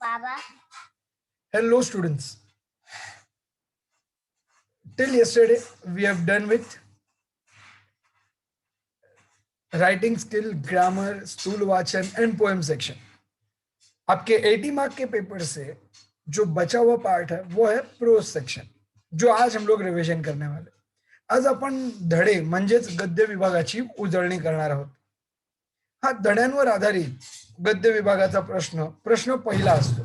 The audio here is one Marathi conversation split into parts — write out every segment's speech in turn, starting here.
Baba. Hello students. Till yesterday we have done with writing skill, grammar, स्थूल वाचन and poem section. आपके 80 मार्क के पेपर से जो बचा हुआ पार्ट है वो है प्रोज सेक्शन, जो आज हम लोग रिव्हिजन करने वाले. आज आपण धडे म्हणजेच गद्य विभागाची उजळणी करणार आहोत. हा धड्यांवर आधारित गद्य विभागाचा प्रश्न पहिला असतो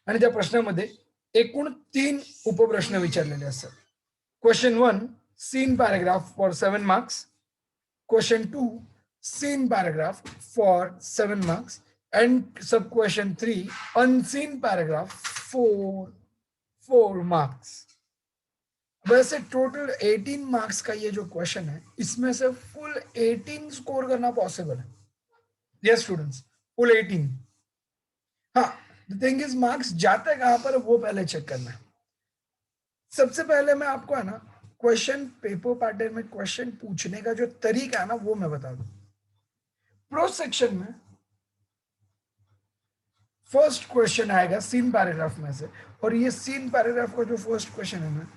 आणि त्या प्रश्नामध्ये एकूण 3 उपप्रश्न विचारलेले असतात. Question 1 seen paragraph for 7 marks, question 2 seen paragraph for 7 marks and sub question 3 unseen paragraph for 4 marks. वैसे टोटल 18 मार्क्स का ये जो क्वेश्चन है इसमें से फुल 18 स्कोर करना पॉसिबल है. यस स्टूडेंट्स, फुल 18. हाँ, द थिंग इज मार्क्स जाते कहां पर वो पहले चेक करना है. सबसे पहले मैं आपको है ना क्वेश्चन पेपर पैटर्न में क्वेश्चन पूछने का जो तरीका है ना वो मैं बता दूं. प्रो सेक्शन में फर्स्ट क्वेश्चन आएगा सीन पैराग्राफ में से, और ये सीन पैराग्राफ का जो फर्स्ट क्वेश्चन है ना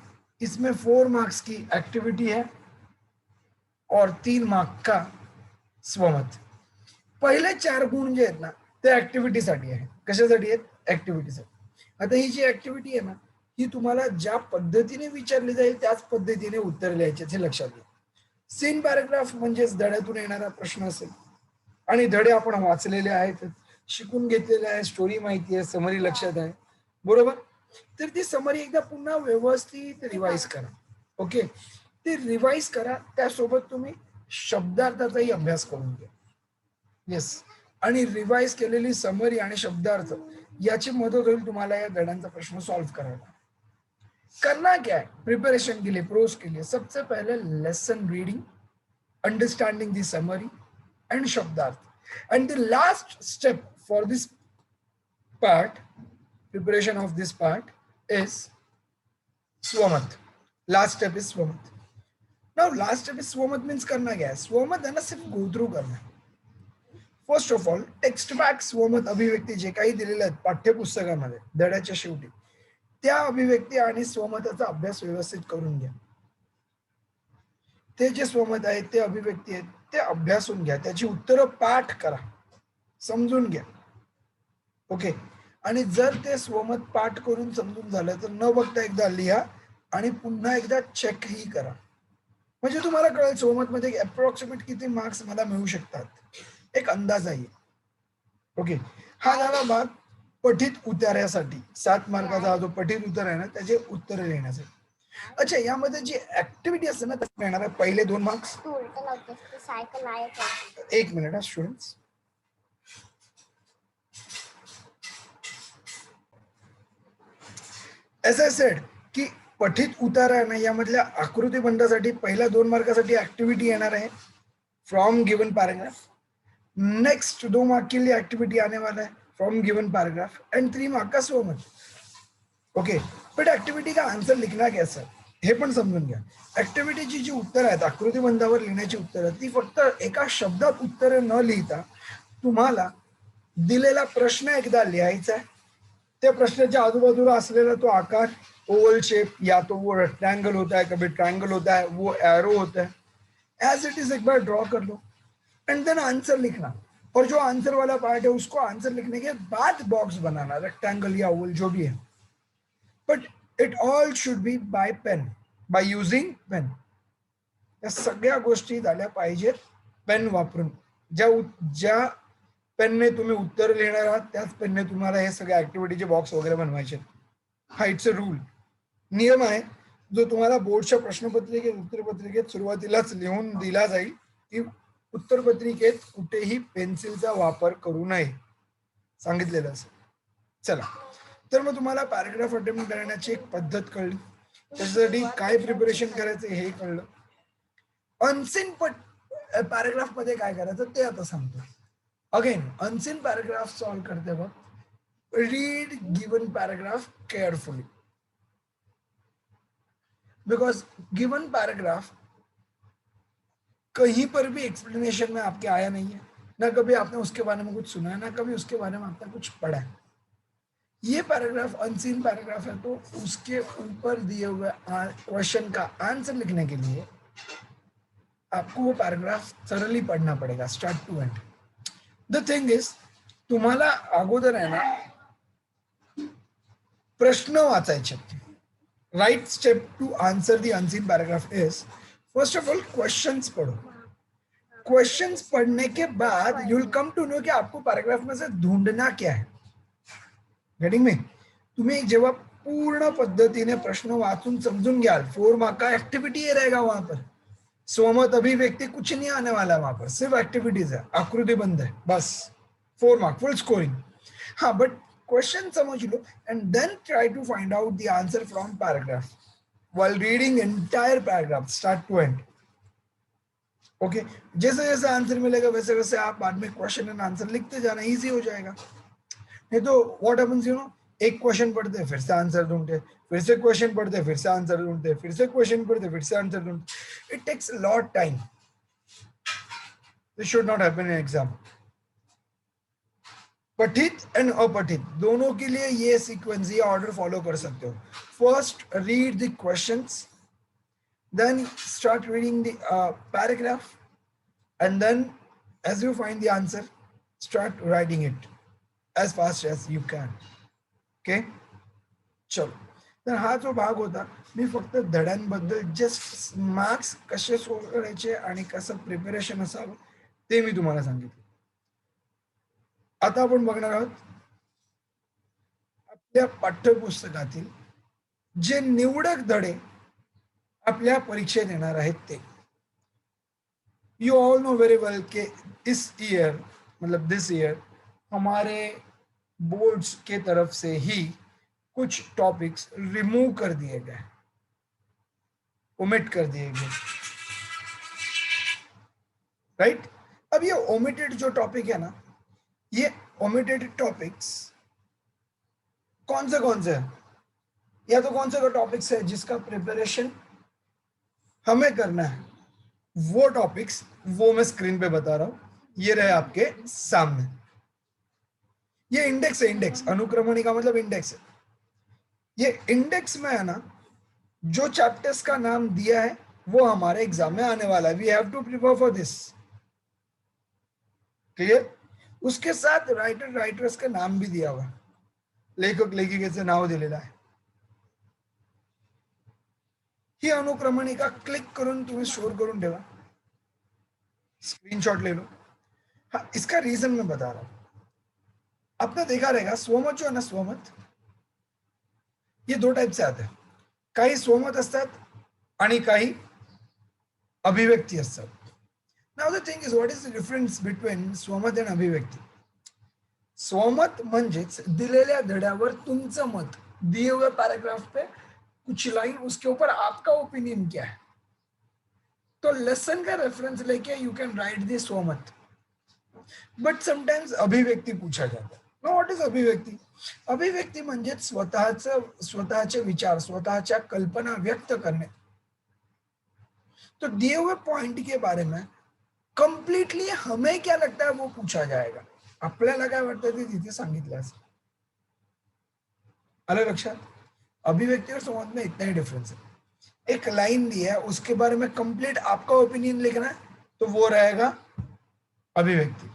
इसमें 4 मार्क्स की एक्टिविटी है और 3 मार्क का स्वमत. पहिले 4 गुण जे आहेत ना ते ऍक्टिव्हिटीसाठी आहे. कशासाठी आहेत? ऍक्टिव्हिटीसाठी. आता ही जी ऍक्टिव्हिटी आहे ना ही तुम्हाला ज्या पद्धतीने विचारली जाईल त्याच पद्धतीने उत्तर लिहायचे हे लक्षात घ्या. सीन पॅराग्राफ म्हणजेच धड्यातून येणारा प्रश्न असेल आणि धडे आपण वाचलेले आहेत, शिकून घेतलेले आहे, स्टोरी माहिती आहे, समरी लक्षात आहे, बरोबर. तर ती समरी एकदा पुन्हा व्यवस्थित रिवाइज करा. ओके, ते रिवाइज करा, त्यासोबत तुम्ही शब्दार्थाचाही अभ्यास करून घ्या. येस, आणि रिवाइज केलेली समरी आणि शब्दार्थ याची मदत होईल तुम्हाला या धड्यांचा प्रश्न सॉल्व करायला. करना क्या है प्रिपरेशन के लिए, प्रोज के लिए? सबसे पहले लेसन रीडिंग, अंडरस्टैंडिंग दी समरी एंड शब्दार्थ. And the last step for this part, preparation of this part, is Swamat. Last step is Swamat. Now last step is Swamat means करना क्या है? Swamat है ना सिर्फ go through करना है. First of all text back स्वमत अभिव्यक्ती जे काही दिलेले आहेत पाठ्यपुस्तकामध्ये धड्याच्या शेवटी त्या अभिव्यक्ती आणि स्वमताचा अभ्यास व्यवस्थित करून घ्या. ते जे स्वमत आहेत ते अभिव्यक्ती आहेत ते अभ्यासून घ्या, त्याची उत्तरं पाठ करा, समजून घ्या. ओके, आणि जर ते स्वमत पाठ करून समजून झालं तर न बघता एकदा लिहा आणि पुन्हा एकदा चेकही करा, म्हणजे तुम्हाला कळेल स्वमत मध्ये अप्रॉक्सिमेट किती मार्क्स मला मिळू शकतात, एक अंदाज आहे. ओके, हा झाला भाग पठित उतार्यासाठी. 7 मार्काचा जो पठित उत्तर आहे ना त्याचे उत्तर लिहिण्यासाठी. अच्छा, यामध्ये जी ऍक्टिव्हिटी असते ना त्यात येणार आहे पहिले 2 मार्क्स. एक मिनिट हा स्टुडंट्स. एस आय सेड की पठित उतारा आहे ना यामधल्या आकृतिबंधासाठी पहिल्या 2 मार्कासाठी ऍक्टिव्हिटी येणार है from given paragraph. Next 2 mark के लिए एक्टिविटी आने वाला है from given paragraph and 3 mark का स्वमत. ओके, बट ऍक्टिव्हिटी का आन्सर लिखना कैसा हे पण समजून घ्या. ऍक्टिव्हिटीची जी उत्तर आहेत आकृतिबंधावर लिहिण्याची उत्तर ती फक्त एका शब्दात उत्तर न लिहिता तुम्हाला दिलेला प्रश्न एकदा लिहायचा आहे, त्या प्रश्नाच्या आजूबाजूला असलेला तो आकार ओवल शेप या तो वो रेक्टेंगल होता है, कभी ट्रायंगल होता है, वो एरो होता है, एज इट इज एक बार ड्रॉ कर लो एंड देन आंसर लिखना. और जो आंसर वाला पार्ट है उसको आंसर लिखने के बाद बॉक्स बनाना, रेक्टेंगल या ओवल जो भी है, but it all should be by pen, by using pen. या सगळ्या गोष्टी झाल्या पाहिजेत पेन वापरून. ज्या पेनने तुम्ही उत्तर लिहिणार आहात त्याच पेनने तुम्हाला हे सगळे ऍक्टिव्हिटीचे बॉक्स वगैरे बनवायचे. हा इट्स अ रूल, नियम आहे जो तुम्हाला बोर्डच्या प्रश्नपत्रिकेत उत्तरपत्रिकेत सुरुवातीलाच लिहून दिला जाईल की उत्तरपत्रिकेत कुठेही पेन्सिलचा वापर करू नये सांगितलेलं असेल. चला, तर मग तुम्हाला पॅराग्राफ अटेम्प्ट करण्याची एक पद्धत कळली, त्याच्यासाठी काय प्रिपरेशन करायचं हे कळलं. अनसीन पॅराग्राफ मध्ये काय करायचं ते आता सांगतो. अगेन अनसीन पॅराग्राफ सॉल्व करते वक्त read given paragraph carefully, because given paragraph कहीं पर भी एक्सप्लेनेशन में आपके आया नहीं है, ना कभी आपने उसके बारे में कुछ सुना है, ना कभी उसके बारे में आपने कुछ पढ़ा है. ये पैराग्राफ अनसीन पैराग्राफ है, तो उसके ऊपर दिए हुए क्वेश्चन का आंसर लिखने के लिए आपको वो पैराग्राफ थरली पढ़ना पड़ेगा start to end. The thing is, तुम्हाला अगोदर आहे ना प्रश्न वाचायचे. Right step to answer the unseen paragraph is, first of all questions पढ़ो. क्वेश्चंस पढ़ने के बाद you will come to know कि आपको पैराग्राफ में से ढूंढना क्या है. Getting me? तुम्ही जेव्हा पूर्ण पद्धतीने प्रश्न वाचून समजून घ्याल, 4 मार्क का एक्टिविटी ये रहेगा वहां पर. स्वमत अभिव्यक्ति कुछ नहीं आने वाला है वहां पर, सिर्फ एक्टिविटीज है, आकृति बंद है बस. 4 मार्क फुल स्कोरिंग. हाँ, बट क्वेश्चन समझ लो and then try to find out the answer from paragraph while reading entire paragraph start to end. Okay, जैसे जैसे आंसर मिलेगा वैसे वैसे आप बाद में क्वेश्चन एंड आंसर लिखते जाना, इजी हो जाएगा. नहीं तो व्हाट हैपेंस, यू नो, एक क्वेश्चन पढ़ते फिर से आंसर ढूंढते, फिर से क्वेश्चन पढ़ते फिर से आंसर ढूंढते, फिर से क्वेश्चन पढ़ते फिर से आंसर ढूंढते. It takes lot time. This should not happen in exam. पठित एंड अपठित दोनों के लिए ये सीक्वेंस, ये ऑर्डर फॉलो कर सकते हो. First read the questions, then start reading the paragraph, and then as you find the answer start writing it as fast as you can. Okay, चलो. तर हा जो भाग होता, मी फक्त धड्यांबद्दल जस्ट मार्क्स कसे सोडायचे आणि कसं प्रिपरेशन असावं ते मी तुम्हाला सांगितलं. आता आपण बघणार आहोत आपल्या पाठ्यपुस्तकातील जे निवडक धडे आपल्या परीक्षेत येणार आहेत ते. You all know very well K is year, मतलब दिस ईयर, हमारे बोर्ड्स के तरफ से ही कुछ टॉपिक्स रिमूव कर दिए गए, ओमिट कर दिए गए. राइट? अब ये ओमिटेड जो टॉपिक है ना, ये ओमिटेड टॉपिक्स कौन से हैं? या तो कौन से टॉपिक्स है जिसका प्रिपरेशन हमें करना है, वो टॉपिक्स वो मैं स्क्रीन पे बता रहा हूं, ये रहे आपके सामने. ये इंडेक्स है, इंडेक्स अनुक्रमणी का मतलब इंडेक्स है. ये इंडेक्स में है ना, जो चैप्टर्स का नाम दिया है वो हमारे एग्जाम में आने वाला है. We have to prepare for this. Clear? उसके साथ राइटर्स का नाम भी दिया हुआ, लेखक लेखिकेचं नाव दिलेलं आहे. ही अनुक्रमणिका क्लिक करून तुम्हें स्टोर करून ठेवा, स्क्रीनशॉट ले लो. हाँ, इसका रीजन मैं बता रहा हूं. आपने देखा रहेगा स्वमत जो है ना, स्वमत ये दो टाइप से आते हैं. काही स्वमत असतात आणि काही अभिव्यक्ती असतात. Now the thing is, what is the difference between स्वमत आणि अभिव्यक्ती? स्वमत म्हणजेच दिलेल्या धड्यावर तुमचं मत, दिए हुए पैराग्राफ पे कुछ लाइन, उसके ऊपर आपका ओपिनियन क्या है. तो लेसन का रेफरेंस लेके यू कैन राइट दिस स्वमत. बट समटाइम्स अभिव्यक्ती पूछा जाता है. नो, व्हाट इज अभिव्यक्ती? अभिव्यक्ती म्हणजे स्वतःचे विचार, स्वतःच्या कल्पना व्यक्त करणे. तो दिए हुए पॉइंट के बारे में कंप्लीटली हमें क्या लगता है वो पूछा जाएगा. आपल्याला काय वाटतं ते तिथे सांगितलं असेल. आलं लक्षात? अभिव्यक्ति और संवाद में इतना ही डिफरेंस है. एक लाइन दी है, उसके बारे में कंप्लीट आपका ओपिनियन लिखना है, तो वो रहेगा अभिव्यक्ति.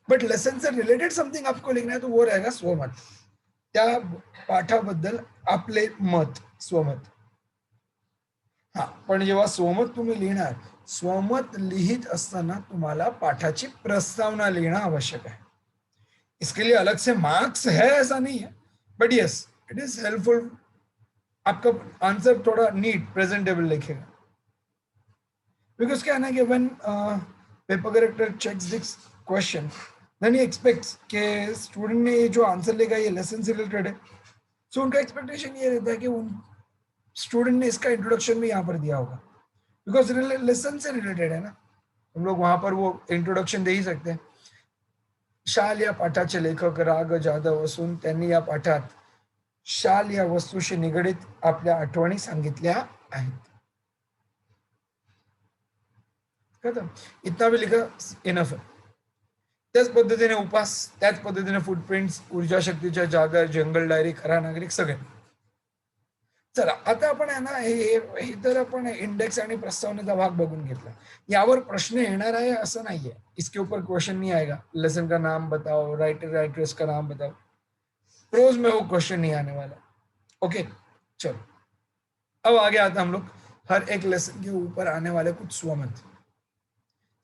बट लेसन से रिलेटेड समथिंग आपको लिखना है, तो वो रहेगा स्वमत. त्या पाठाबद्दल आपले मत, स्वमत. हा, पण जेव्हा स्वमत तुम्ही लिहिणार, स्वमत लिहित असताना तुम्हाला पाठाची प्रस्तावना लिखना आवश्यक है. इसके लिए अलग से मार्क्स है ऐसा नहीं है, but yes, it is helpful. आपका आंसर थोड़ा नीट प्रेजेंटेबल लिखेगा. बिकॉज क्या है ना कि when paper corrector checks this question, then he expects कि स्टूडेंट ने ये जो आंसर लिखा ये लेसन से रिलेटेड है. सो उनका एक्सपेक्टेशन ये रहता है कि उन स्टूडेंट ने इसका इंट्रोडक्शन भी यहाँ पर दिया होगा, बिकॉज लेसन से रिलेटेड है ना. हम लोग वहां पर वो इंट्रोडक्शन दे ही सकते हैं. शाल या पाठाचे लेखक राग जाधव असून त्यांनी या पाठात शाल या वस्तूशी निगडित आपल्या आठवणी सांगितल्या आहेत. खत्म. इतना भी लिखा इनफ है. त्याच पद्धतीने उपास, त्याच पद्धतीने फुटप्रिंट्स, ऊर्जा शक्तीच्या जागर, जंगल डायरी, खरा नागरिक सगळे. चला आता आपण आहे ना हे तर आपण इंडेक्स आणि प्रस्तावनेचा भाग बघून घेतला. यावर प्रश्न येणार आहे असं नाहीये. इसके ऊपर क्वेश्चन नहीं आएगा. लेसन का नाम बताओ, राइटर राइटर्स का नाम बताओ. प्रोज में वो क्वेश्चन नहीं आने वाला. ओके, चलो. अब आगे आता हम लोग हर एक लेसन के ऊपर आने वाले कुछ स्वमत.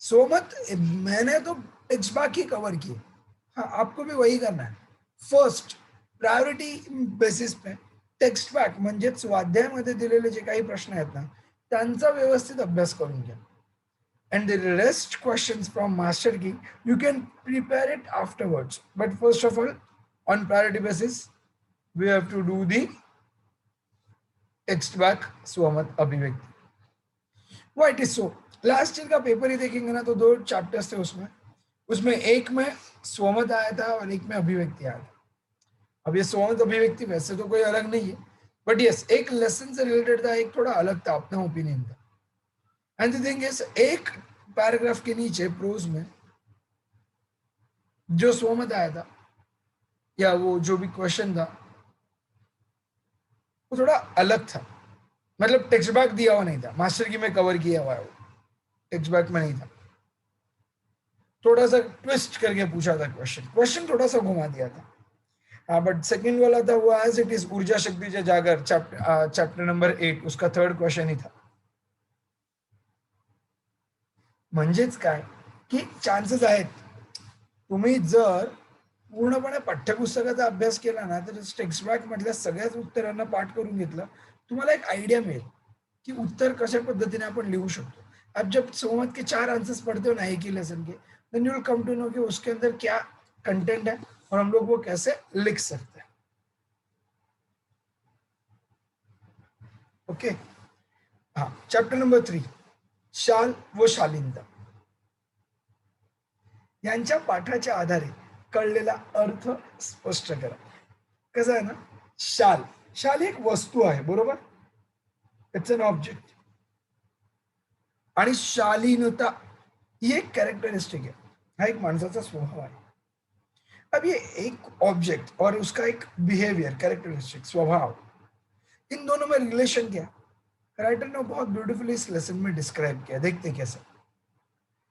स्वमत मैंने तो टेक्स्ट बैक ही कवर किए. हाँ, आपको भी वही करना है. फर्स्ट प्रायोरिटी बेसिस पे टेक्स्ट बॅक म्हणजेच स्वाध्यायामध्ये दिलेले जे काही प्रश्न आहेत ना त्यांचा व्यवस्थित अभ्यास करून घ्या. And the rest questions from Master Key, you can prepare it afterwards. But first of all, on priority basis, we have to do the text back स्वमत अभिव्यक्ति. Why it is so? Last year का पेपर ही देखेंगे ना तो 2 चैप्टर्स थे उसमें. उसमें एक में स्वमत आया था और एक में अभिव्यक्ति आया था. अब ये स्वमत अभिव्यक्ति वैसे तो कोई अलग नहीं है, बट यस एक लेसन से रिलेटेड था, एक थोड़ा अलग था, अपना ओपिनियन था. एंड द थिंग इज एक पैराग्राफ के नीचे प्रोज में जो स्वमत आया था या वो जो भी क्वेश्चन था वो थोड़ा अलग था. मतलब टेक्स्ट बैक दिया हुआ नहीं था, मास्टर की में कवर किया हुआ है, वो टेक्स्ट बैक में नहीं था. थोड़ा सा ट्विस्ट करके पूछा था क्वेश्चन थोड़ा सा घुमा दिया था. हाँ, बट सेकंड वाला था वो एज इट इज ऊर्जा शक्तीच्या जागर चॅप्टर नंबर 8 उसका थर्ड क्वेश्चन ही था. म्हणजेच काय की चान्सेस आहेत तुम्ही जर पूर्णपणे पाठ्यपुस्तकाचा अभ्यास केला ना तर टेक्स्ट बॅक मधल्या सगळ्याच उत्तरांना पाठ करून घेतलं तुम्हाला एक आइडिया मिळेल कि उत्तर कशा पद्धतीने आपण लिखू शकतो. अब जब स्वमत के 4 आंसर्स पढ़ते हो ना एक ही लेसन के, then you will come to know कि उसके अंदर क्या कंटेंट है और हम लोग वो कैसे लिख सकते हैं. ओके, हाँ. चैप्टर नंबर 3 शाल व शालीनता. यांच्या पाठाच्या आधारे कळलेला अर्थ स्पष्ट करा. कसं आहे ना, शाल शाल एक वस्तू आहे बरोबर, इट्स एन ऑब्जेक्ट. आणि शालीनता ही एक कॅरेक्टरिस्टिक है, हा एक माणसाचा स्वभाव आहे. अब ये एक ऑब्जेक्ट और उसका एक बिहेवियर कैरेक्टरिस्टिक स्वभाव, इन दोनों में रिलेशन क्या, राइटर ने बहुत ब्यूटीफुली इस लेसन में डिस्क्राइब किया. देखते कैसे.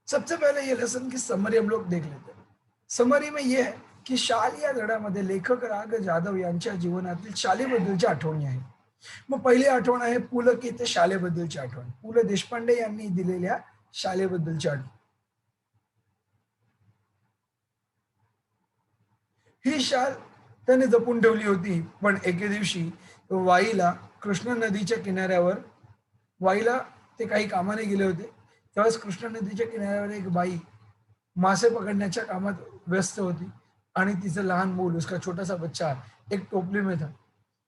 सबसे पहले ये लेसन की समरी हम लोग देख लेते हैं. समरी में ये है की शाल या धड्यामध्ये लेखक राग जाधव यांच्या जीवनातील शालेबद्दलच्या आठवणी आहेत. मग पहिली आठवण आहे पु ल की ते शालेबद्दलची आठवण, पु ल देशपांडे यांनी दिलेल्या शालेबद्दलची आठवण. ही शाल त्याने जपून ठेवली होती, पण एके दिवशी वाईला कृष्णा नदीच्या किनाऱ्यावर वाईला ते काही कामाने गेले होते. त्यावेळेस कृष्णा नदीच्या किनाऱ्यावर एक बाई मासे पकड़ण्याच्या कामात व्यस्त होती आणि तिचं लहान मूल, उसका छोटा सा बच्चा एक टोपली में था.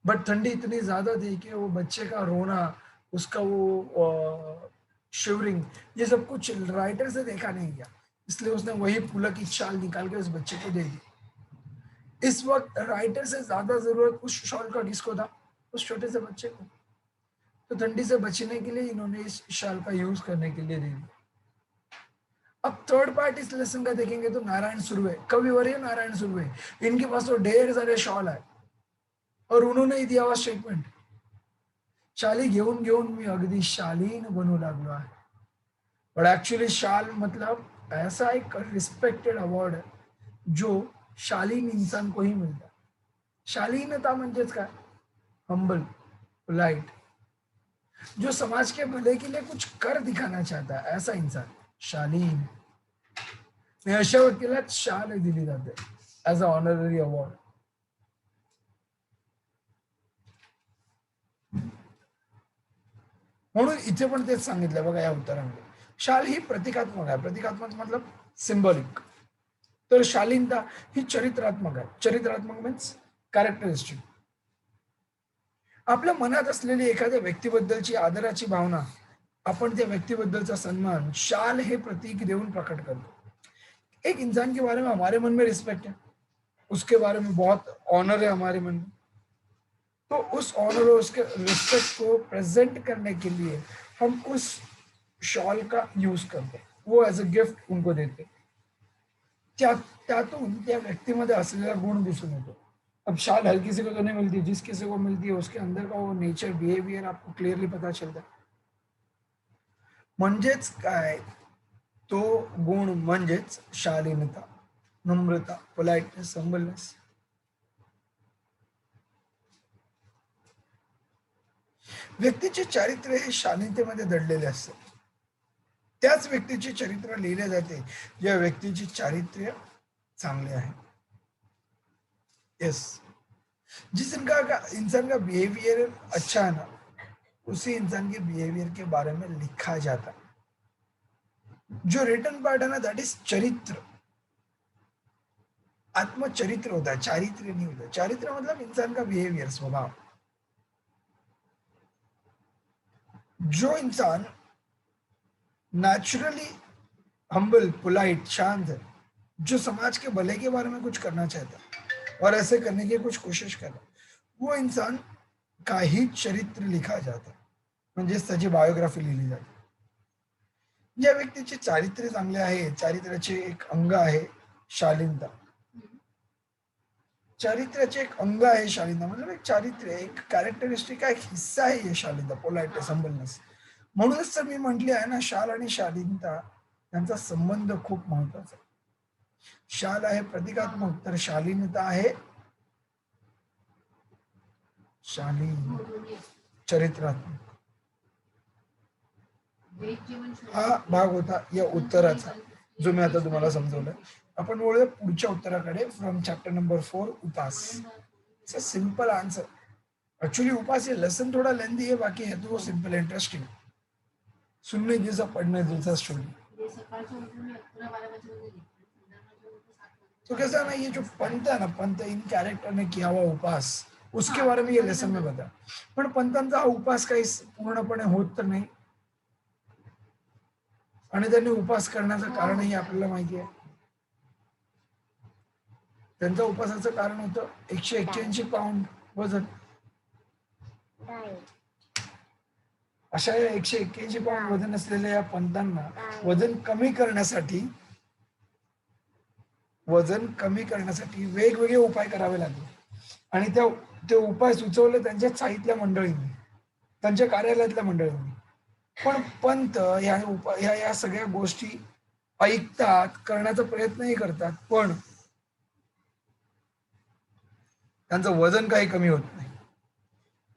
बट ठंडी इतनी ज्यादा थी कि वो बच्चे का रोना, उसका वो शिवरिंग, ये सब कुछ राइटर से देखा नहीं गया, इसलिए उसने वही फूला की शाल निकाल के उस बच्चे को दे दी. इस वक्त राइटर से ज्यादा जरूरत उस शॉल का किसको था, उस छोटे से बच्चे को. तो ठंडी से बचने के लिए इन्होंने इस शाल का यूज करने के लिए दे दिया. अब थर्ड पार्ट इस लेसन का देखेंगे तो नारायण सुर्वे, कविवर्य नारायण सुर्वे, इनके पास तो ढेर सारे शॉल है और उन्होंने ही दिया हुआ स्टेटमेंट, शाली घेऊन घेऊन मी अगदी शालीन बनू लागलो आहे. बट एक्चुअली शाल मतलब ऐसा एक रिस्पेक्टेड अवॉर्ड है जो शालीन इंसान को ही मिलता है. शालीनता म्हणजेच काय, हम्बल, पोलाइट, जो समाज के भले के लिए कुछ कर दिखाना चाहता है, ऐसा इंसान शालीन. अशा व्यक्तीला शाल दिली जाते ॲज अ ऑनररी अवॉर्ड. म्हणून इथे पण तेच सांगितलं बघा या उत्तरामध्ये. शाल ही प्रतिकात्मक आहे. प्रतिकात्मक मतलब सिंबॉलिक. तर शालीनता ही चरित्रात्मक आहे. चरित्रात्मक मीन्स कॅरेक्टरिस्टिक. आपल्या मनात असलेली एखाद्या व्यक्तीबद्दलची आदराची भावना, अपन त्या व्यक्तीबद्दलचा सन्मान शाल हे प्रतीक देऊन प्रकट करतो. एक इंसान के बारे में हमारे मन में रिस्पेक्ट है, उसके बारे में बहुत ऑनर है हमारे मन में, तो उस ऑनर और उसके रिस्पेक्ट को प्रेजेंट करने के लिए हम उस शॉल का यूज करते हैं, वो एज अ गिफ्ट उनको देते. त्यातून त्या व्यक्तीमध्ये असलेला गुण दिसून येतो. अब शाल हर किसी को तो नहीं मिलती, जिस किसी को मिलती है उसके अंदर का वो नेचर बिहेवियर आपको क्लियरली पता चलता है. म्हणजेच काय, तो गुण म्हणजेच शालीनता, नम्रता, पोलाइटनेस, हंबलनेस. व्यक्तीचे चारित्र्य हे शालीनतेमध्ये दडलेले असते. त्याच व्यक्तीचे चरित्र लिहिले जाते ज्या व्यक्तीचे चारित्र्य चांगले आहे. यस, जिस इंसान का बिहेवियर अच्छा है ना, उसी इंसान के बिहेवियर के बारे में लिखा जाता है. जो रिटर्न पार्ट है ना, दैट इज चरित्र. आत्मचरित्र होता है, चारित्र्य नहीं होता. चारित्र मतलब इंसान का बिहेवियर, स्वभाव. जो इंसान नेचुरली हम्बल, पोलाइट, शांत है, जो समाज के भले के बारे में कुछ करना चाहता है और ऐसे करने की कुछ कोशिश कर रहा है, वो इंसान का ही चरित्र लिखा जाता है, म्हणजेच त्याची बायोग्राफी लिहिली जाते. ज्या व्यक्तीचे चारित्र्य चांगले आहे, चारित्र्याचे एक अंग आहे शालीनता. चारित्र्याचे एक अंग आहे शालीनता, मतलब एक चारित्र्य, एक कॅरेक्टरिस्टिक का एक हिस्सा आहे हे शालीनता, पोलाइटनेस, हंबलनेस. म्हणूनच तर मी म्हटले आहे ना, शाल आणि शालीनता यांचा संबंध खूप महत्वाचा आहे. शाल आहे प्रतिकात्मक, तर शालीनता आहे शालीन, चरित्रात्मक. हा भाग होता या उत्तराचा, जो मी आता तुम्हाला समजवलाय. आपण वळूया पुढच्या उत्तराकडे. फ्रॉम चॅप्टर नंबर 4, उपास. It's a simple answer. Actually उपास ये लेसन थोड़ा लेंथी है, बाकी है तो वो सिंपल इंटरेस्टिंग, सुनने जैसा, पढ़ने जैसा स्टोरी. तो कैसा ना, ये जो पंत है ना, पंत इन कैरेक्टर ने किया हुआ उपास, उसके बारे में ये लेसन में बता. पण पंतांचा हा उपास काही पूर्णपणे होत तर नाही, आणि त्यांनी उपास करण्याचं कारणही आपल्याला माहिती आहे. त्यांचा उपासाचं कारण होतं 181 पाऊंड वजन. अशा 181 पाऊंड वजन असलेल्या या पंतांना वजन कमी करण्यासाठी वेगवेगळे उपाय करावे लागले, आणि ते उपाय सुचवले त्यांच्या साहित्य मंडळींनी, त्यांच्या कार्यालयातल्या मंडळींनी. पण पंत या सगळ्या गोष्टी ऐकतात, करण्याचा प्रयत्नही करतात, पण त्यांचं वजन काही कमी होत नाही.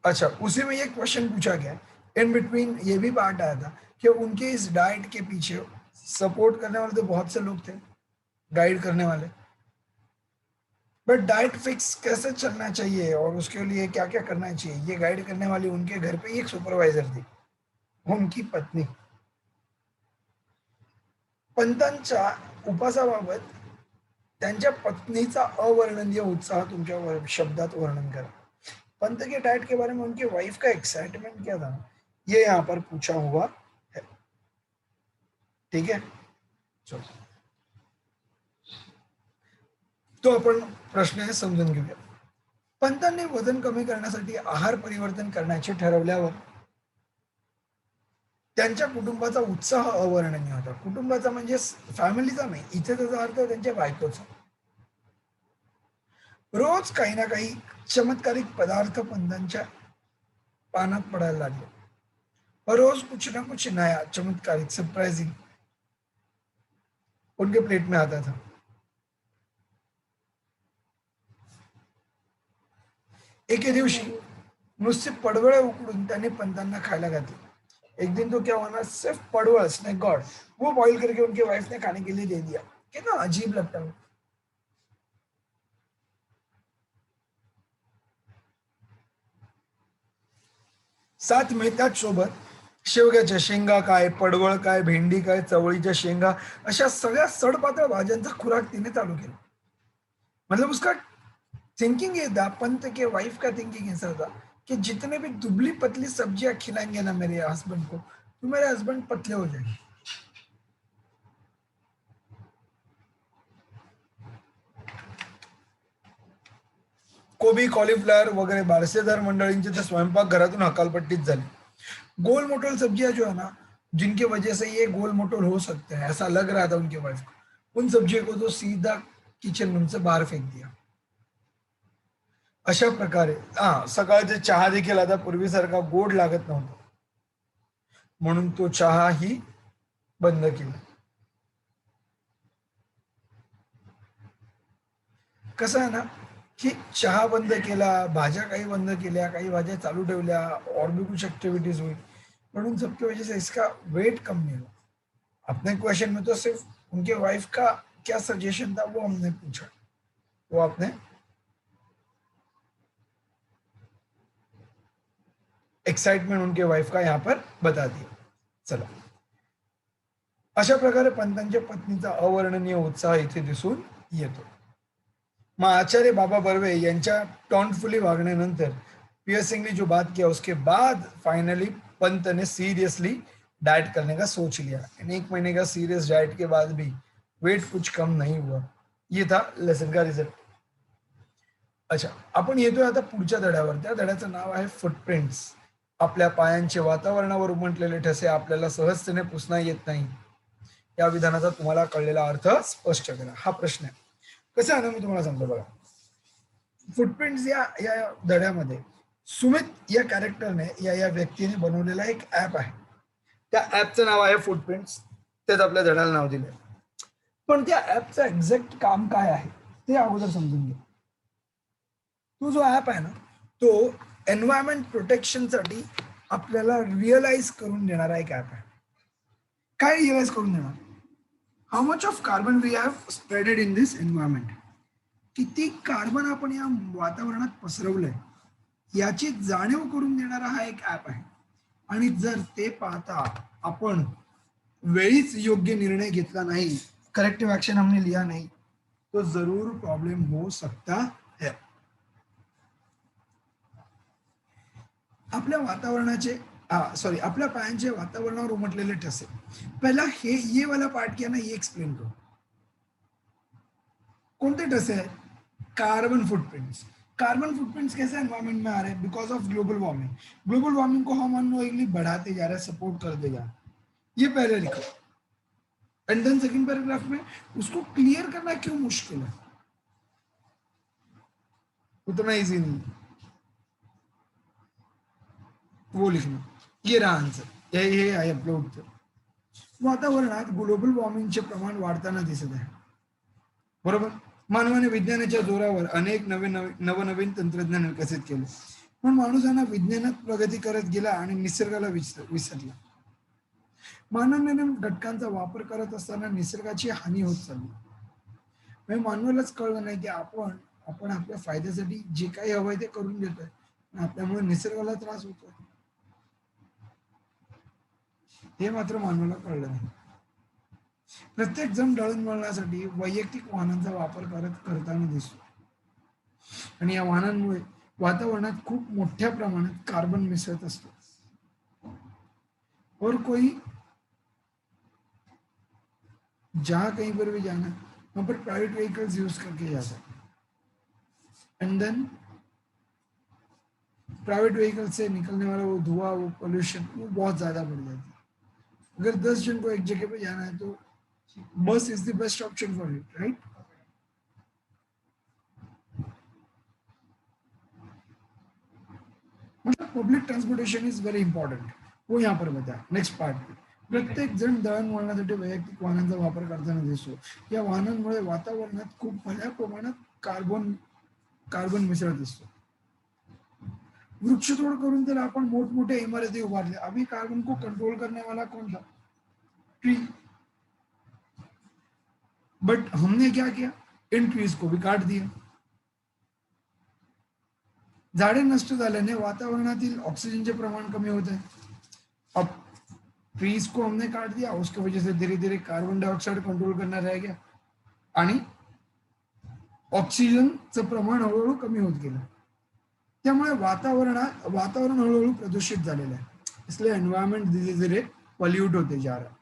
अच्छा, उसी में एक क्वेश्चन पूछा गया इन बिटवीन, ये भी पार्ट आया था कि उनके इस डाइट के पीछे सपोर्ट करने वाले तो बहुत से लोग थे, गाइड करने वाले, बट डाइट फिक्स कैसे चलना चाहिए और उसके लिए क्या क्या करना चाहिए, ये गाइड करने वाली उनके घर पे एक सुपरवाइजर थी, उनकी पत्नी. पंतांच्या उपासाबाबत त्यांच्या पत्नीचा अवर्णनीय उत्साह तुमच्या शब्दात वर्णन करा. पंत के डाइट के बारे में उनकी वाइफ का एक्साइटमेंट क्या था, ये यहाँ पर पूछा हुआ है. ठीक है, चलो तो आपण प्रश्न समजून घेऊया. पंतांनी वजन कमी करण्यासाठी आहार परिवर्तन करण्याचे ठरवल्यावर त्यांच्या कुटुंबाचा उत्साह अवर्णनीय होता. कुटुंबाचा म्हणजे फॅमिलीचा नाही, इथे त्याचा अर्थ त्यांच्या बायकोचा. रोज काही ना काही चमत्कारिक पदार्थ पंतांच्या पानात पडायला लागले. और रोज कुछ ना कुछ नया, चमत्कारिक, सरप्राइजिंग उनके प्लेट में आता था. एके दिवशी नुसते पडवळे उकडून त्यांनी पंतांना खायला घातले. एक दिन तो क्या हुआ ना, सिर्फ पड़वल, स्नेक गॉड, वो बॉईल करके उनकी वाइफ ने खाने के लिए दे दिया. कितना अजीब लगता है. साथ में त्याच सोबत शेवग्याच्या शेंगा काय, पडवळ काय, भेंडी काय, चवळीच्या शेंगा, अशा सगळ्या सडपातळ भाज्यांचा खुराक तिने चालू केला. मतलब उसका थिंकिंग ये था, पंत के वाइफ का थिंकिंग ऐसा था कि जितने भी दुबली पतली सब्जियां खिलाएंगे ना मेरे हस्बैंड को, तो मेरे हस्बैंड पतले हो जाएंगे. कोबी, कॉलीफ्लावर वगैरह बारसेदार मंडळींची तर स्वयंपाक घरातून हकालपट्टीच झाली. गोल मोटोल सब्जियां जो है ना, जिनकी वजह से ये गोल मोटोल हो सकते हैं, ऐसा लग रहा था उनके वाइफ को, उन सब्जियों को तो सीधा किचन रूम से बाहेर फेक दिया. अशा प्रकारे सकाळचे चहा देखील आता पूर्वीसारखा गोड लागत नव्हता, म्हणून तो चहा ही बंद केला. कसं आहे ना, की चहा बंद केला, भाज्या काही बंद केल्या, काही भाज्या चालू ठेवल्या और भी कुछ एक्टिविटीज हुई, म्हणून सबकी वजह से इसका वेट कम नहीं हुआ. अपने क्वेश्चन में तो सिर्फ उनके वाइफ का क्या सजेशन था वो हमने पूछा, वो आपने एक्साइटमेंट उनके वाइफ का यहाँ पर बता दिया. चला, अशा प्रकारे पंतांच्या पत्नीचा अवर्णनीय उत्साह इथे दिसून येतो. मग आचार्य बाबा बर्वे यांच्या टॉन्टफुली वागण्यानंतर पियर सिंह ने जो बात किया उसके बाद फाइनली पंत ने सीरियसली डाइट करने का सोच लिया. इन 1 महीने का सीरियस डाइट के बाद भी वेट कुछ कम नहीं हुआ. ये था लेसन का रिझल्ट. अच्छा, आपण येतोय आता पुढच्या धड्यावर. त्या धड्याचं नाव आहे फुटप्रिंट्स. आपल्या पायांचे वातावरणावर उमटलेले ठसे आपल्याला सहजतेने पुसता येत नाही. या विधानाचा तुम्हाला कळलेला अर्थ स्पष्ट करा. हा प्रश्न आहे. कसं आहे ना, मी तुम्हाला सांगतो बघा. फुटप्रिंट्स या या धड्यामध्ये सुमित या कॅरेक्टरने या व्यक्तीने बनवलेला एक ऍप आहे. त्या ऍपचं नाव आहे फुटप्रिंट्स. तेच आपल्या धड्याला नाव दिलंय. पण त्या ऍपचं एक्झॅक्ट काम काय आहे ते अगोदर समजून घ्या. तो जो ऍप आहे ना, तो एन्व्हायरमेंट प्रोटेक्शनसाठी आपल्याला रिअलाइज करून देणारा एक ऍप आहे. काय रिअलाइज करून देणार? How much of carbon we have spreaded in this environment. किती कार्बन आपण या वातावरणात पसरवलंय याची जाणीव करून देणारा हा एक ऍप आहे. आणि जर ते पाहता आपण वेळीच योग्य निर्णय घेतला नाही, करेक्टिव एक्शन हमने लिया नहीं, तो जरूर प्रॉब्लेम हो सकता है. आपल्या वातावरणाचे आपल्या पायांचे वातावरणावर उमटलेले ठसे. पहला ये वाला पार्ट किया ना, ये एक्सप्लेन करो. कौन-से ठसे हैं? Carbon footprints. कार्बन फुटप्रिंट्स कैसे एनवायरमेंट में आ रहे हैं? Because of global warming. Global warming को हम अननोइंगली बढ़ाते जा रहे हैं, सपोर्ट करते जा रहे हैं. ये पहले लिखो. एंड देन सेकंड पैराग्राफ में उसको क्लियर करना क्यों मुश्किल है? उतना इजी नहीं, वो लिखना. ये रहा आन्सर. हे आहे अपलोड. वातावरणात ग्लोबल वॉर्मिंगचे प्रमाण वाढताना दिसत आहे, बरोबर. मानवाने विज्ञानाच्या जोरावर अनेक नवनवीन तंत्रज्ञान विकसित केले, पण माणूसांना विज्ञानात प्रगती करत गेला आणि निसर्गाला विसरला. मानवाने घटकांचा वापर करत असताना निसर्गाची हानी होत चालली. म्हणजे मानवालाच कळलं नाही की आपण आपल्या फायद्यासाठी जे काही हवंय ते करून घेतोय, आपल्यामुळे निसर्गाला त्रास होतोय हे मात्र मानवाला कळलं नाही. प्रत्येक जण दळणवळणासाठी वैयक्तिक वाहनांचा वापर करताना दिसतो आणि या वाहनांमुळे वातावरणात खूप मोठ्या प्रमाणात कार्बन मिसळत असतो. और कोई जहां कहीं पर भी जाना वहां पर प्राइवेट व्हीकल्स यूज करके जाता है. एंड देन प्राइवेट व्हीकल से निकलने वाला वो धुआं, वो पोल्यूशन, वो बहुत ज्यादा बढ़ जाता है. अगर 10 जन को एक जगह पे जाना है तो bus is the best option for it, right. मतलब public transportation is very important. वो यहाँ पर बता. Next part. प्रत्येक जण दळणवळणासाठी वैयक्तिक वाहनांचा वापर करताना दिसतो. या वाहनांमुळे वातावरणात खूप मोठ्या प्रमाणात कार्बन मिसळत असतो. वृक्षतोड करून तर आपण मोठमोठ्या इमारती उभारल्या. अभी कार्बन को कंट्रोल करने वाला कौन था? ट्री. बट हमने क्या किया? इन ट्रीज को भी काट दिया. झाडे नष्ट झाल्याने वातावरणातील ऑक्सीजनचे प्रमाण कमी होत आहे. अब ट्रीज को हमने काट दिया, उसकी वजह से धीरे धीरे कार्बन डाइऑक्साइड कंट्रोल करना रह गया आणि ऑक्सिजनचं प्रमाण हळूहळू कमी होत गेलं. त्यामुळे वातावरण हळूहळू प्रदूषित झालेलं आहे. इसलिए एन्व्हायरमेंट धीरे धीरे पॉल्यूट होते जा रहा.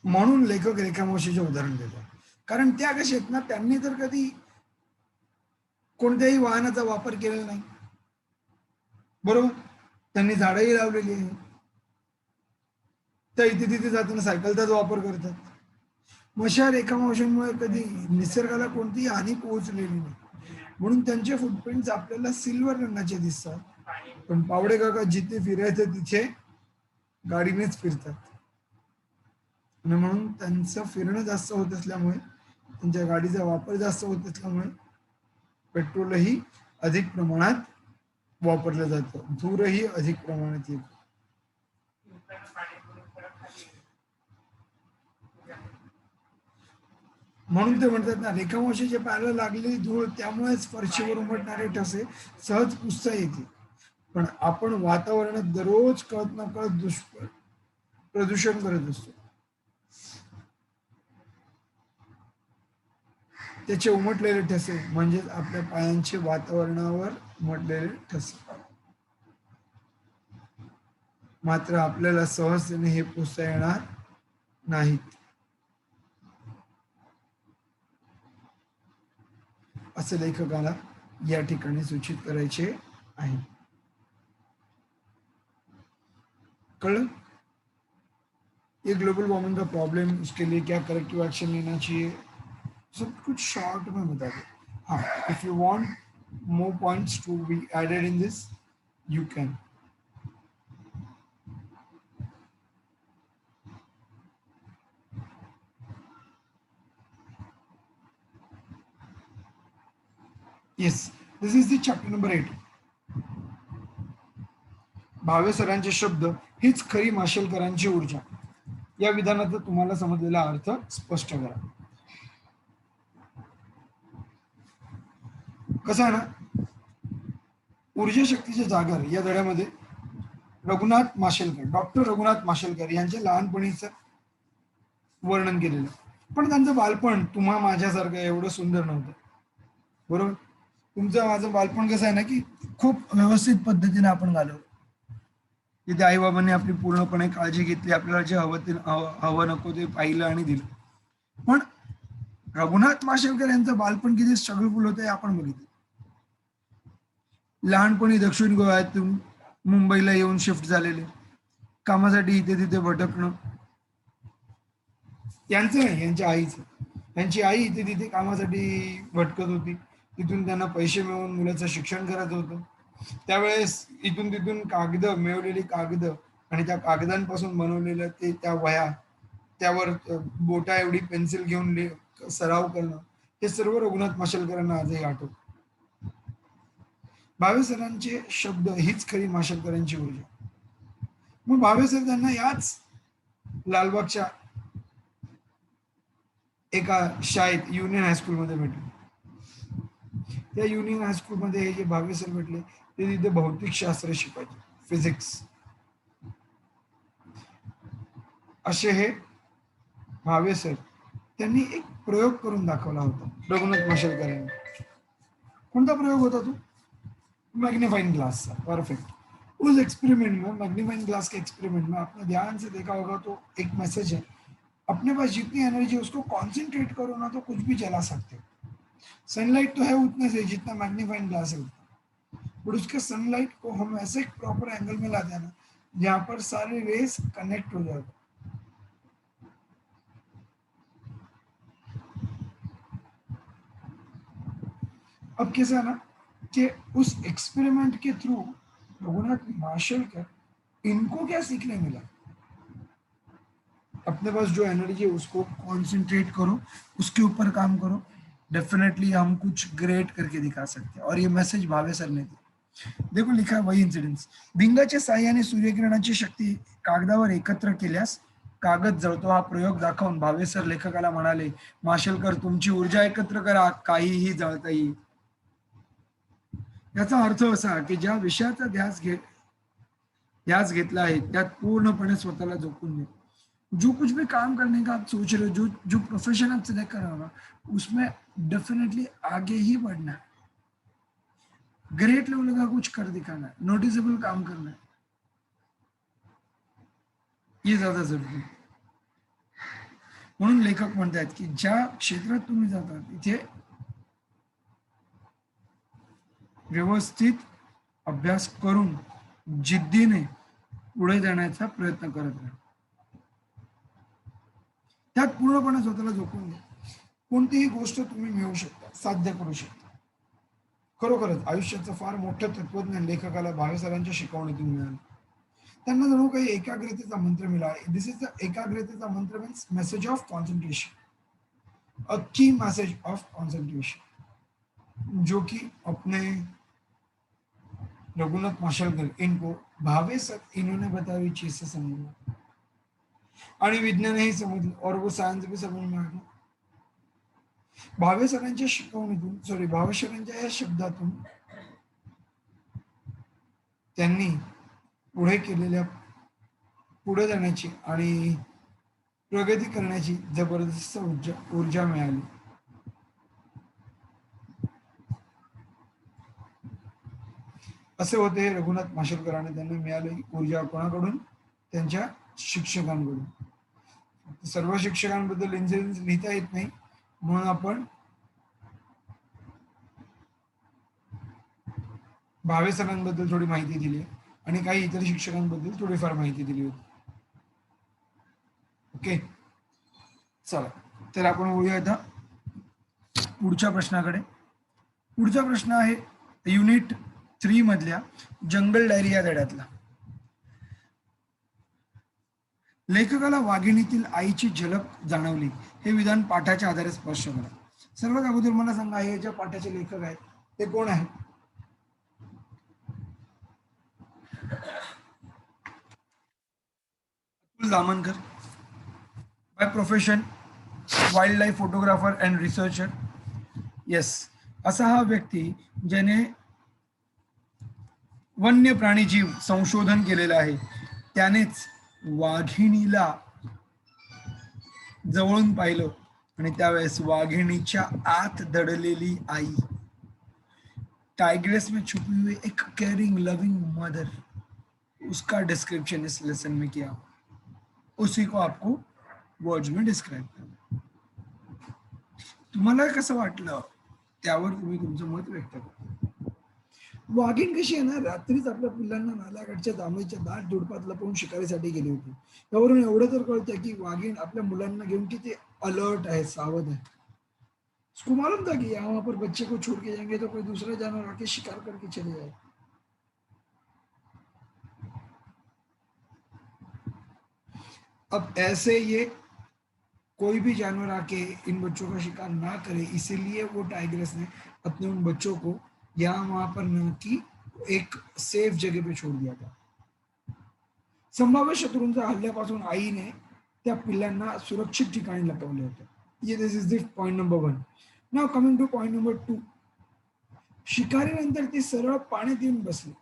म्हणून लेखक रेखामावशीचे उदाहरण देतात. कारण त्या कशा आहेत ना, त्यांनी तर कधी कोणत्याही वाहनाचा वापर केलेला नाही, बरोबर. त्यांनी झाडंही लावलेली आहे. त्या इथे तिथे जाताना सायकलचाच वापर करतात. मग अशा रेखांशांमुळे कधी निसर्गाला कोणतीही हानी पोहोचलेली नाही, म्हणून त्यांचे फुटप्रिंट्स आपल्याला सिल्वर रंगाचे दिसतात. पण पावडे काका जिथे फिरायचं तिथे गाडीनेच फिरतात, आणि म्हणून त्यांचं फिरणं जास्त होत असल्यामुळे, त्यांच्या गाडीचा वापर जास्त होत असल्यामुळे पेट्रोलही अधिक प्रमाणात वापरलं जातं, धूरही अधिक प्रमाणात येतो. म्हणून ते म्हणतात ना, रेखांशाचे पायाला लागलेली धूळ त्यामुळेच फरशीवर उमटणारे ठसे सहज पुसता येते. पण आपण वातावरणात दररोज कळत नकळत प्रदूषण करत असतो. त्याचे उमटलेले ठसे म्हणजेच आपल्या पायांचे वातावरणावर उमटलेले ठसे. मात्र आपल्याला सहजतेने हे पुसता येणार नाहीत, असे लेखकाला या ठिकाणी सूचित करायचे आहे. कळलं? ये ग्लोबल वार्मिंग का प्रॉब्लम, उसके लिए क्या करेक्टिव एक्शन लेना चाहिए, सब कुछ शॉर्ट में बता दो. हाँ, if you want more points to be added in this, you can. Yes, this is the chapter number 8. Bhave सरांचे शब्द हीच खरी माशेलकरांची ऊर्जा. या विधानाचा तुम्हाला समजलेला अर्थ स्पष्ट करा. कसं आहे ना, ऊर्जा शक्तीचे जागर या धड्यामध्ये रघुनाथ माशेलकर, डॉक्टर रघुनाथ माशेलकर यांच्या लहानपणीचं वर्णन केलेलं. पण त्यांचं बालपण तुम्हा माझ्यासारखं एवढं सुंदर नव्हतं, बरोबर. तुमचं माझं बालपण कसं आहे ना, की खूप व्यवस्थित पद्धतीने आपण घालवलं. तिथे आईबाबांनी आपली पूर्णपणे काळजी घेतली, आपल्याला जे हवं ते हवं नको ते पाहिलं आणि दिलं. पण रघुनाथ माशेलकर यांचं बालपण किती स्ट्रगलफुल होतं हे आपण बघितलं. लहानपणी दक्षिण गोव्यातून मुंबईला येऊन शिफ्ट झालेले, कामासाठी इथे तिथे भटकणं. यांचं नाही, यांच्या आईचं. यांची आई इथे तिथे कामासाठी भटकत होती, तिथून त्यांना पैसे मिळवून मुलाचं शिक्षण करायचं होतं. त्यावेळेस इथून तिथून कागद मिळवलेली कागद आणि त्या कागदांपासून बनवलेलं ते त्या वह्या, त्यावर बोटा एवढी पेन्सिल घेऊन सराव करणं, हे सर्व रघुनाथ माशेलकरांना आजही आठवतं. भावे सरांचे शब्द हीच खरी माशेलकरांची ऊर्जा. मग भावे सर त्यांना याच लालबागच्या एका शाळेत युनियन हायस्कूलमध्ये भेटले. त्या युनियन हायस्कूलमध्ये हे जे भावे सर भेटले ते तिथे भौतिकशास्त्र शिकायचे, फिजिक्स. असे हे भावे सर त्यांनी एक प्रयोग करून दाखवला होता रघुनाथ माशेलकर यांनी. कोणता प्रयोग होता तो? मैग्नीफाइंग ग्लास का. परफेक्ट. उस एक्सपेरिमेंट में, मैग्नीफाइंग ग्लास के एक्सपेरिमेंट में आपने ध्यान से देखा होगा तो एक मैसेज है, अपने पास जितनी एनर्जी उसको कॉन्सेंट्रेट करो ना तो कुछ भी जला सकते हो. सनलाइट तो है उतने से जितना मैग्नीफाइंग ग्लास है, बट उसके सनलाइट को हम ऐसे एक प्रॉपर एंगल में ला देना जहां पर सारे रेस कनेक्ट हो जाते. अब कैसा है ना कि उस एक्सपेरिमेंट के थ्रू रघुनाथ माशेलकर इनको क्या सीखने मिला? अपने पास जो एनर्जी है उसको कॉन्सेंट्रेट करो, उसके ऊपर काम करो, डेफिनेटली हम कुछ ग्रेट करके दिखा सकते हैं. और ये मैसेज भावे सर ने दिया. देखो लिखा है वही इन्सिडेंट्स. भिंगाच्या साह्याने सूर्यकिरणाची शक्ती कागदावर एकत्र केल्यास कागद जळतो हा प्रयोग दाखवून भावे सर लेखकाला म्हणाले, माशेलकर तुमची ऊर्जा एकत्र करा, काहीही जळता येईल. याचा अर्थ असा की ज्या विषयाचा ध्यास घेतला आहे त्यात पूर्णपणे स्वतःला झोकून दे. जो कुछ भी काम करने का आप सोच रहे हो, जो प्रोफेशन आप सिलेक्ट कर रहे हो ना, उसमें डेफिनेटली आगे ही बढ़ना है, ग्रेट लेवल का कुछ कर दिखाना है, नोटिसेबल काम करना है, ये ज्यादा जरूरी है. म्हणून लेखक म्हणतात की ज्या क्षेत्रात तुम्ही जाता तिथे व्यवस्थित अभ्यास करून जिद्दीने पुढे जाण्याचा प्रयत्न करत राहा. त्यात पूर्णपणे स्वतःला झोकून द्या. कोणतीही गोष्ट तुम्ही मिळवू शकता, साध्य करू शकता. खरोखरच आयुष्याचं फार मोठं तत्वज्ञान लेखकाला भावेसरांच्या शिकवणीतून मिळालं. त्यांना जणू काही एकाग्रतेचा मंत्र मिळाला. दिस इज द एकाग्रतेचा मंत्र मीन्स मेसेज ऑफ कॉन्सन्ट्रेशन, अ की मैसेज ऑफ कॉन्सेंट्रेशन, जो कि अपने रघुनाथ माशेलकर इनको भावे सर इन्होंने बताई हुई चीज से समझना, आणि विज्ञान ही समजलं और वो सायन्स भी समझ में आ गया. भावे सरांच्या शिकवणीतून भावे सरांच्या या शब्दातून त्यांनी पुढे केलेल्या पुढे जाण्याची आणि प्रगती करण्याची जबरदस्त ऊर्जा मिळाली. असे होते रघुनाथ माशेलकर आणि त्यांना मिळालेली ऊर्जा कोणाकडून? त्यांच्या शिक्षकांकडून. सर्व शिक्षकांबद्दल इन्सिडेंट लिहिता येत नाही, म्हणून आपण भावे सरांबद्दल थोडी माहिती दिली आणि काही इतर शिक्षकांबद्दल थोडीफार माहिती दिली होती. ओके, चला तर आपण बोलूया आता पुढच्या प्रश्नाकडे. पुढचा प्रश्न आहे युनिट 3 मधल्या जंगल डायरी या धड्यातला. लेखकाला वाघिणीतील आईची झलक जाणवली हे विधान पाठाच्या आधारे स्पष्ट करा. सर्वात अगोदर मला सांगा, हे ज्या पाठाचे लेखक आहेत ते कोण आहेत? Atul Damankar, by profession wildlife photographer and researcher. Yes, असा हा व्यक्ती ज्याने वन्य प्राणी जीव संशोधन केलेलं आहे. त्यानेच वाघिणीला जवळून पाहिलं आणि त्यावेळेस वाघिणीच्या आत दडलेली आई, टाइग्रेस में छुपी हुई एक केयरिंग लविंग मदर, उसका डिस्क्रिप्शन इस लेसन में किया, उसी को आपको वर्ड्स में डिस्क्राइब करना. तुम्हाला कसं वाटलं त्यावर तुम्ही तुमचं मत व्यक्त करा. वाघीण कशी आहे ना, रात्रीच आपल्या पिल्लांना नाल्याकडच्या जांभळीच्या दाट झुडपात लपवून शिकारीसाठी गेली होती. त्यावरून एवढं तर कळतं की वाघीण आपल्या मुलांना घेऊन किती अलर्ट आहे, सावध आहे. उसको मालूम था कि यहाँ पर बच्चे को छोड़ के जाएंगे तो कोई दूसरा जानवर आके शिकार करके चले जाए. अब ऐसे ये कोई भी जानवर आके इन बच्चों का शिकार ना करे, इसीलिए वो टाइग्रेस ने अपने उन बच्चों को यहाँ वहां पर न की एक सेफ जगह पे छोड़ दिया था. संभाव्य शत्रूंच्या हल्ल्यापासून आईने त्या पिल्लांना सुरक्षित ठिकाणी लपवले होते. ये this is the point number 1. Now coming to point number 2. शिकारीनंतर ती सरळ पाण्यात येऊन बसली.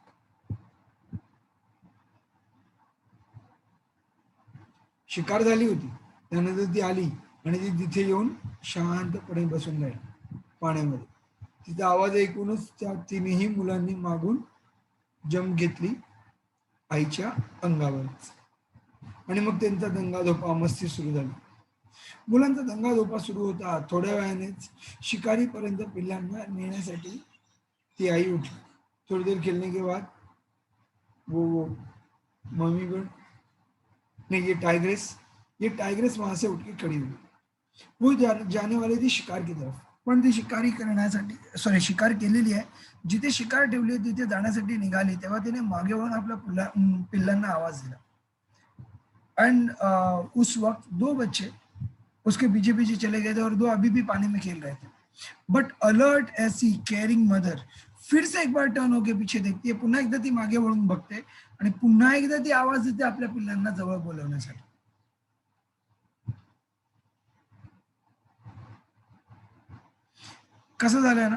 शिकार झाली होती, त्यानंतर ती आली आणि ती तिथे येऊन शांतपणे बसून राहिली पाण्यामध्ये. तिचा आवाज ऐकूनच त्या तिन्ही मुलांनी मागून जंप घेतली आईच्या अंगावर आणि मग त्यांचा दंगाधोपा मस्ती सुरू झाली. मुलांचा दंगाधोपा सुरू होता. थोड्या वेळानेच शिकारीपर्यंत पिल्लांना नेण्यासाठी ती आई उठी. थोड़ी देर खेलने के बाद वो मम्मी बन नहीं, ये टाइग्रेस वहां से उठ के खड़ी हुई. वो जाने वाली थी शिकार की तरफ, पण ती शिकारी करण्यासाठी शिकार केलेली आहे. जिथे शिकार ठेवली आहे तिथे जाण्यासाठी निघाली तेव्हा तिने मागे वळून आपल्या पिल्लांना आवाज दिला. एंड उस वक्त 2 बच्चे उसके पीछे पीछे चले गए थे और 2 अभी भी पानी में खेल रहे थे. बट अलर्ट ऐसी केयरिंग मदर फिर से एक बार टर्न होके पीछे देखती है. पुन्हा एकदा ती मागे वळून बघते आणि पुन्हा एकदा ती आवाज देते आपल्या पिल्लांना जवळ बोलवण्यासाठी. कसं झालं ना,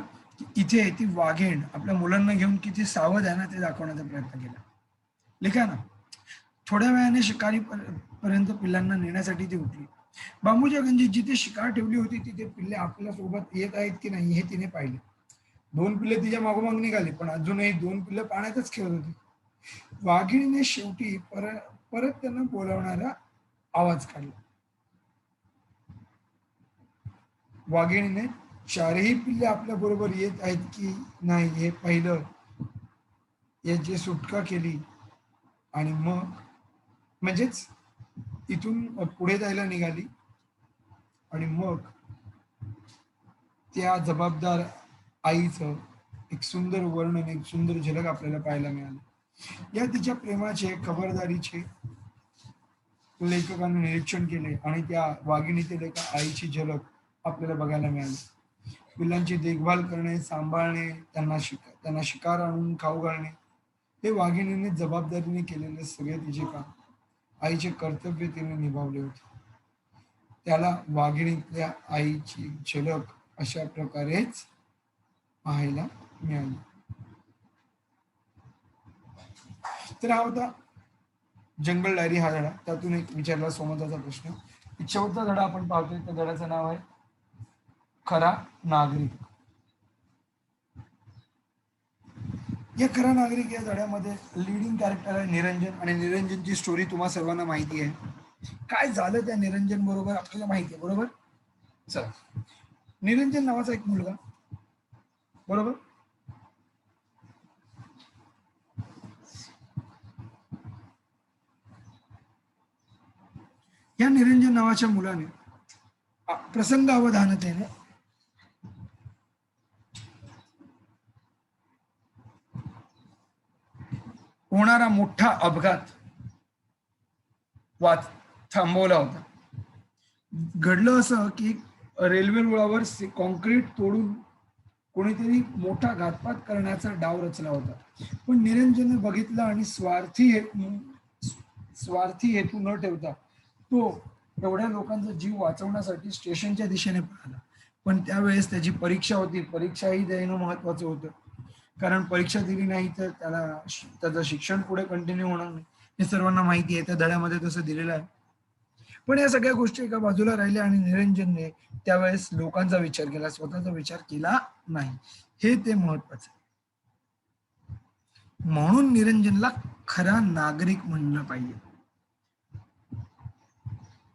इथे ती वाघीण आपल्या मुलांना घेऊन किती सावध आहे ना ते दाखवण्याचा प्रयत्न केला. लिखा ना, थोड्या वेळाने शिकारी पर्यंत पिल्लांना नेण्यासाठी ती उठली. बांबूच्या गंजीत जिथे शिकार ठेवली होती तिथे पिल्ले आपल्या सोबत येत आहेत की नाही हे तिने पाहिले. 2 पिल्ले तिच्या मागोमाग निघाली, पण अजूनही 2 पिल्ले पाण्यातच खेळत होती. वाघिणीने शेवटी परत त्यांना बोलावणारा आवाज काढला. वाघिणीने 4ही पिल्ले आपल्या बरोबर येत आहेत की नाही हे पाहिलं, याची सुटका केली आणि मग म्हणजेच इथून पुढे जायला निघाली. आणि मग त्या जबाबदार आईचं एक सुंदर वर्णन, एक सुंदर झलक आपल्याला पाहायला मिळाली. या तिच्या प्रेमाचे, खबरदारीचे लेखकांनी निरीक्षण केले आणि त्या वाघिणीतील एका आईची झलक आपल्याला बघायला मिळाली. पिल्लांची देखभाल करणे, सांभाळणे, त्यांना शिकार आणून खाऊ घालणे, हे वाघिणीने जबाबदारीने केलेले सगळे तिचे काम, आईचे कर्तव्य तिने निभावले होते. त्याला वाघिणीतल्या आईची झलक अशा प्रकारेच पाहायला मिळाली. तर हा होता जंगल डायरी हा धडा. त्यातून एक विचारला सोमताचा प्रश्न. एक शेवटचा धडा आपण पाहतोय, त्या धड्याचं नाव आहे खरा नागरिक. या खरा नागरिक या धड्यामध्ये लीडिंग कॅरेक्टर आहे निरंजन, आणि निरंजनची स्टोरी तुम्हा सर्वांना माहिती आहे. काय झालं त्या निरंजन बरोबर आपल्याला माहिती आहे, बरोबर. चला, निरंजन नावाचा एक मुलगा, बरोबर, या निरंजन नावाच्या मुलाने प्रसंगावधानतेने होणारा मोठा अपघात थांबवला होता. घडलं असं की रेल्वे रुळावर कॉन्क्रीट तोडून कोणीतरी मोठा घातपात करण्याचा डाव रचला होता. पण निरंजनने बघितलं आणि स्वार्थी हेतू न ठेवता तो एवढ्या लोकांचा जीव वाचवण्यासाठी स्टेशनच्या दिशेने पळाला. पण त्यावेळेस त्याची परीक्षा होती, परीक्षाही देणं महत्वाचं होतं, कारण परीक्षा दिली नाही तर त्याचं शिक्षण पुढे कंटिन्यू होणार नाही, हे सर्वांना माहिती आहे. त्या धड्यामध्ये तसं दिलेलं आहे. पण या सगळ्या गोष्टी एका बाजूला राहिल्या आणि निरंजनने त्यावेळेस लोकांचा विचार केला, स्वतःचा विचार केला नाही, हे ते महत्वाचं. म्हणून निरंजनला खरा नागरिक म्हणलं पाहिजे.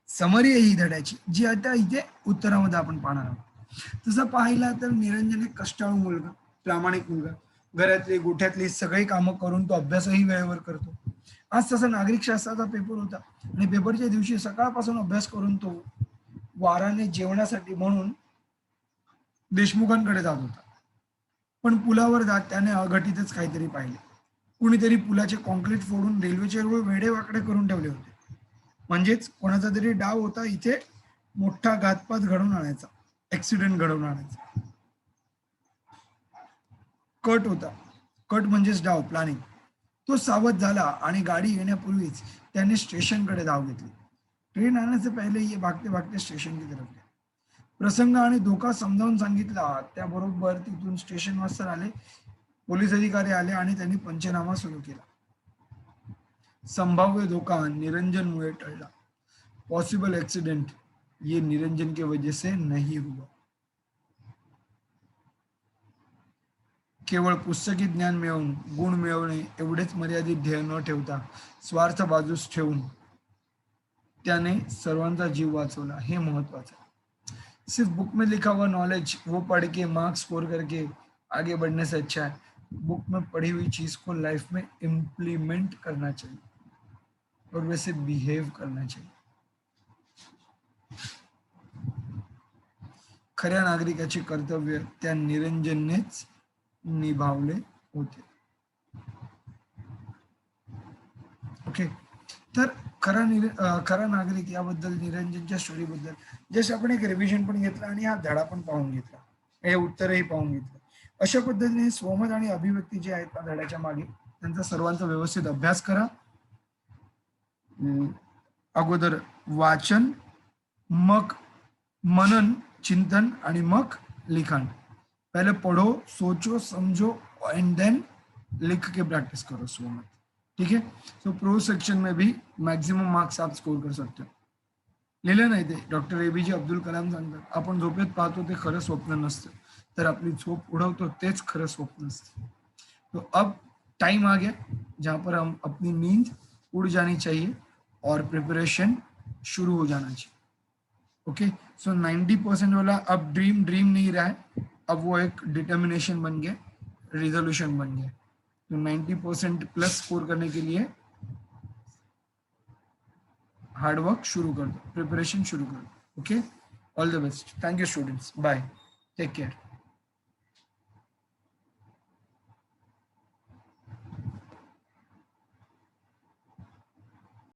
समरी आहे ही धड्याची, जी आता इथे उत्तरामध्ये आपण पाहणार आहोत. तसं पाहिला तर निरंजन एक कष्टाळू मुलगा, प्रामाणिक मुलगा, घरातली गोठ्यातली सगळी कामं करून तो अभ्यासही वेळेवर करतो. आज तसा नागरिक शास्त्राचा पेपर होता आणि पेपरच्या दिवशी सकाळपासून अभ्यास करून तो वाराने जेवणासाठी म्हणून देशमुखांकडे जात होता. पण पुलावर जात त्याने अघटितच काहीतरी पाहिले. कुणीतरी पुलाचे कॉन्क्रीट फोडून रेल्वेचे रुळ वेडे वाकडे करून ठेवले होते. म्हणजेच कोणाचा तरी डाव होता इथे मोठा घातपात घडवून आणायचा, ऍक्सिडेंट घडवून आणायचा. कट होता, कट म्हणजेच डाव, प्लॅनिंग. तो सावध झाला आणि गाडी येण्यापूर्वीच त्याने स्टेशनकडे धाव घेतली. ट्रेन आण्याचे पहिले ये भागते भागते स्टेशन की तरफ. प्रसंग आणि धोका समजावून सांगितला, त्याबरोबर तिथून स्टेशन मास्तर आले, पोलीस अधिकारी आले आणि त्यांनी पंचनामा सुरू केला. संभाव्य धोका निरंजन मुळे टळला. पॉसिबल एक्सीडेंट ये निरंजन के वजह से नहीं हुआ. केवळ पुस्तकी ज्ञान मिळवून गुण मिळवणे एवढेच मर्यादित ध्येय न ठेवता स्वार्थ बाजूस ठेवून त्याने सर्वांचा जीव वाचवला, हे महत्वाचं है. सिर्फ बुक में लिखा हुआ नॉलेज वो पढ़ के मार्क्स स्कोर करके आगे बढ़ने से अच्छा है बुक में पढ़ी हुई चीज को लाइफ में इम्प्लीमेंट करना चाहिए और वैसे बिहेव करना चाहिए. खऱ्या नागरिकाचे कर्तव्य त्या निरंजननेच निभावले होते. ओके, तर खरा नागरिक याबद्दल, निरंजनच्या स्टोरी बद्दल जस्ट आपण एक रिव्हिजन पण घेतला आणि हा धडा पण पाहून घेतला, हे उत्तरही पाहून घेतलं. अशा पद्धतीने स्वमत आणि अभिव्यक्ती जे आहेत त्या धड्याच्या मागे, त्यांचा सर्वांचा व्यवस्थित अभ्यास करा. अगोदर वाचन, मग मनन, चिंतन आणि मग लिखाण. पहले पढ़ो, सोचो, समझो एंड देन लिख के प्रैक्टिस करो स्वमत. ठीक है. सो प्रो सेक्शन में भी मैक्सिमम मार्क्स आप स्कोर कर सकते हो. लिहिलं नाही ते डॉक्टर APJ अब्दुल कलाम सांगतात, आपण झोपेत पाहतो ते खरं स्वप्न नसतं, तर आपली झोप उडवतो तेच खरं स्वप्न असतं. तो अब टाइम आ गया जहां पर हम अपनी नींद उड़ जानी चाहिए और प्रिपरेशन शुरू हो जाना चाहिए. ओके, सो 90% वाला अब ड्रीम नहीं रहा है, अब वो एक डिटर्मिनेशन बन गया, रिजोल्यूशन बन गया. तो 90% प्लस स्कोर करने के लिए हार्डवर्क शुरू कर दो, प्रिपरेशन शुरू कर दो. Okay, all the best. Thank you students. Bye. Take care.